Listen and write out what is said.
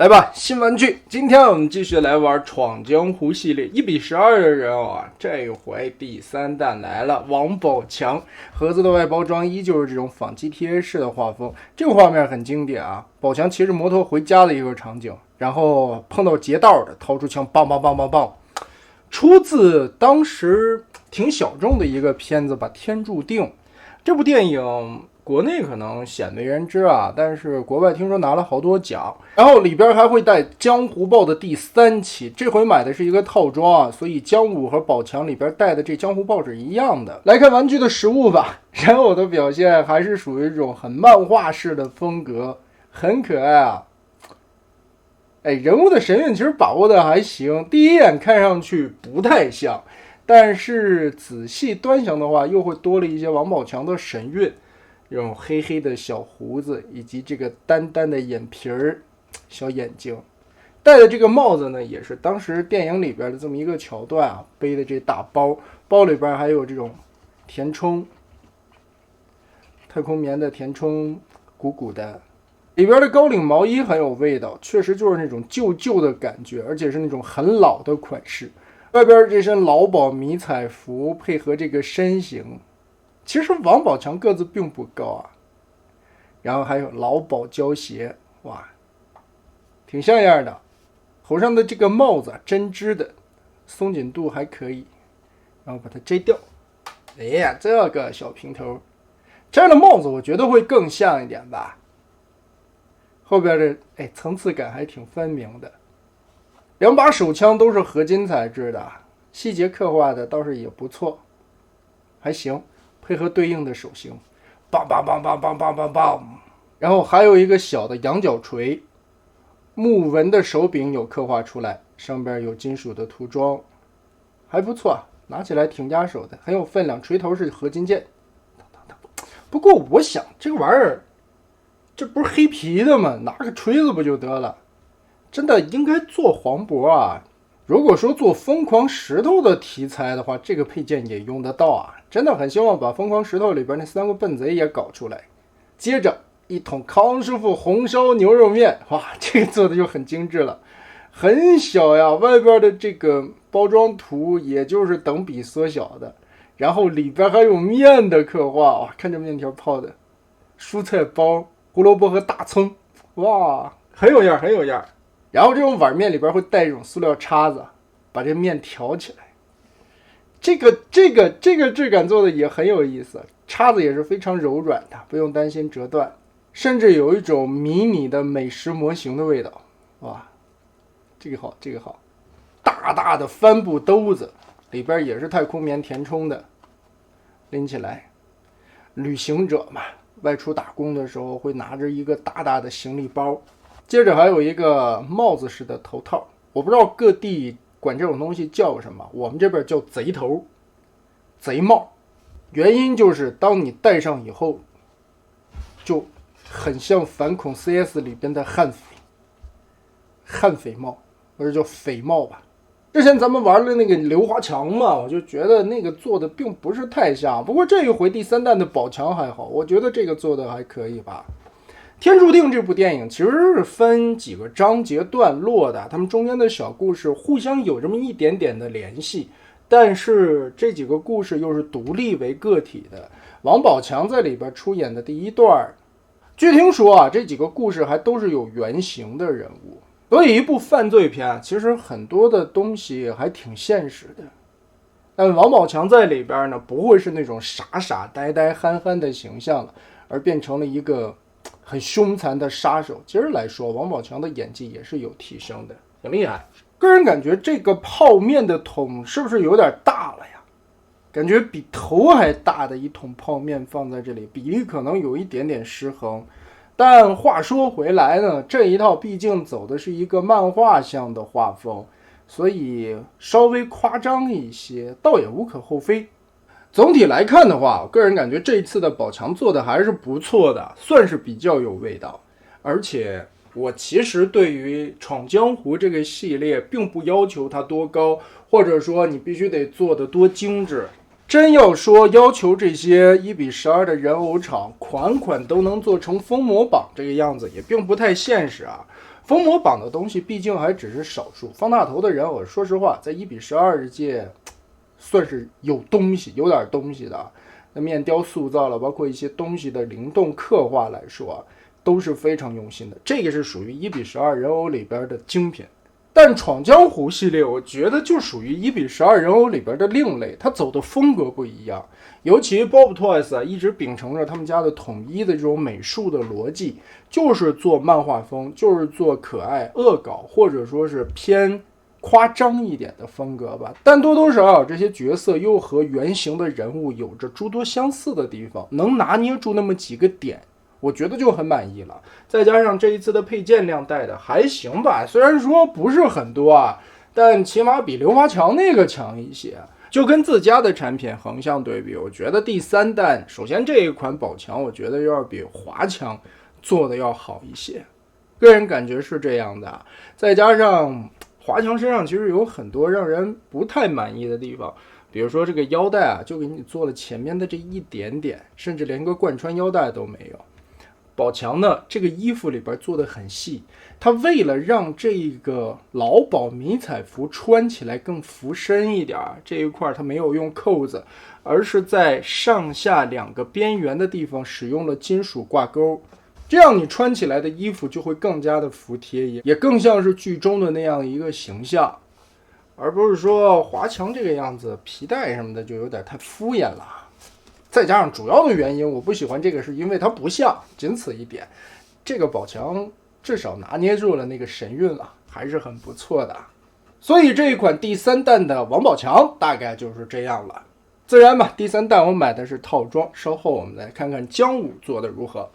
来吧，新玩具！今天我们继续来玩闯江湖系列1:12的人偶啊，这回第3弹来了，王宝强。盒子的外包装依旧是这种仿 GTA 式的画风，这个画面很经典啊。宝强骑着摩托回家的一个场景，然后碰到劫道的，掏出枪，梆梆梆梆梆。出自当时挺小众的一个片子吧，《天注定》。这部电影国内可能鲜为人知啊，但是国外听说拿了好多奖，然后里边还会带江湖报的第3期，这回买的是一个套装啊，所以江武和宝强里边带的这江湖报是一样的。来看玩具的实物吧，人偶的表现还是属于这种很漫画式的风格，很可爱啊。人物的神韵其实把握的还行，第一眼看上去不太像，但是仔细端详的话又会多了一些王宝强的神韵，这种黑黑的小胡子以及这个淡淡的眼皮儿、小眼睛，戴的这个帽子呢，也是当时电影里边的这么一个桥段啊，背的这大包，包里边还有这种填充，太空棉的填充，鼓鼓的。里边的高领毛衣很有味道，确实就是那种旧旧的感觉，而且是那种很老的款式。外边这身劳保迷彩服配合这个身形，其实王宝强个子并不高啊。然后还有劳保胶鞋，哇，挺像样的。头上的这个帽子针织的，松紧度还可以，然后把它摘掉。哎呀，这个小平头，摘了帽子我觉得会更像一点吧。后边的层次感还挺分明的，两把手枪都是合金材质的，细节刻画的倒是也不错，还行，配合对应的手型，梆梆梆梆梆梆梆梆，然后还有一个小的羊角锤，木纹的手柄有刻画出来，上边有金属的涂装，还不错，拿起来挺压手的，很有分量，锤头是合金件。不过我想这个玩意儿这不是黑皮的吗？拿个锤子不就得了？真的应该做黄渤啊！如果说做疯狂石头的题材的话，这个配件也用得到啊！真的很希望把疯狂石头里边那3个笨贼也搞出来。接着一桶康师傅红烧牛肉面，哇，这个做的就很精致了，很小呀，外边的这个包装图也就是等比缩小的，然后里边还有面的刻画，哇，看这面条泡的，蔬菜包。胡萝卜和大葱，哇，很有样，很有样。然后这种碗面里边会带一种塑料叉子，把这面挑起来。这个质感做的也很有意思，叉子也是非常柔软的，不用担心折断，甚至有一种迷你的美食模型的味道。哇，这个好，这个好。大大的帆布兜子，里边也是太空棉填充的，拎起来，旅行者嘛。外出打工的时候会拿着一个大大的行李包，接着还有一个帽子式的头套，我不知道各地管这种东西叫什么，我们这边叫贼头、贼帽。原因就是当你戴上以后，就很像反恐 CS 里边的悍匪帽，或者叫匪帽吧。之前咱们玩了那个硫花墙嘛，我就觉得那个做的并不是太像，不过这一回第3弹的宝强还好，我觉得这个做的还可以吧。天注定这部电影其实是分几个章节段落的，他们中间的小故事互相有这么一点点的联系，但是这几个故事又是独立为个体的。王宝强在里边出演的第1段，据听说啊，这几个故事还都是有原型的人物。所以一部犯罪片其实很多的东西还挺现实的，但王宝强在里边呢，不会是那种傻傻呆呆憨憨的形象了，而变成了一个很凶残的杀手。今儿来说，王宝强的演技也是有提升的，很厉害。个人感觉这个泡面的桶是不是有点大了呀？感觉比头还大的一桶泡面放在这里，比例可能有一点点失衡。但话说回来呢，这一套毕竟走的是一个漫画向的画风，所以稍微夸张一些倒也无可厚非。总体来看的话，我个人感觉这一次的宝强做的还是不错的，算是比较有味道。而且我其实对于闯江湖这个系列并不要求它多高，或者说你必须得做的多精致。真要说要求这些1:12的人偶厂款款都能做成封魔榜这个样子，也并不太现实啊。封魔榜的东西毕竟还只是少数，方大头的人偶说实话在1:12届算是有东西，有点东西的。那面雕塑造了，包括一些东西的灵动刻画来说，都是非常用心的。这个是属于1:12人偶里边的精品。但闯江湖系列，我觉得就属于1:12人偶里边的另类，它走的风格不一样。尤其 Bob Toys 啊，一直秉承着他们家的统一的这种美术的逻辑，就是做漫画风，就是做可爱恶搞，或者说是偏夸张一点的风格吧。但多多少少这些角色又和原型的人物有着诸多相似的地方，能拿捏住那么几个点，我觉得就很满意了。再加上这一次的配件量带的还行吧，虽然说不是很多啊，但起码比刘华强那个强一些。就跟自家的产品横向对比，我觉得第3弹首先这一款宝强我觉得要比华强做的要好一些，个人感觉是这样的。再加上华强身上其实有很多让人不太满意的地方，比如说这个腰带啊，就给你做了前面的这一点点，甚至连个贯穿腰带都没有。宝强呢，这个衣服里边做的很细，他为了让这个劳保迷彩服穿起来更服身一点，这一块他没有用扣子，而是在上下2个边缘的地方使用了金属挂钩，这样你穿起来的衣服就会更加的服帖，也更像是剧中的那样一个形象，而不是说华强这个样子皮带什么的就有点太敷衍了。再加上主要的原因我不喜欢这个是因为它不像，仅此一点。这个宝强至少拿捏住了那个神韵了，还是很不错的。所以这一款第3弹的王宝强大概就是这样了。自然吧，第3弹我买的是套装，稍后我们来看看姜武做的如何。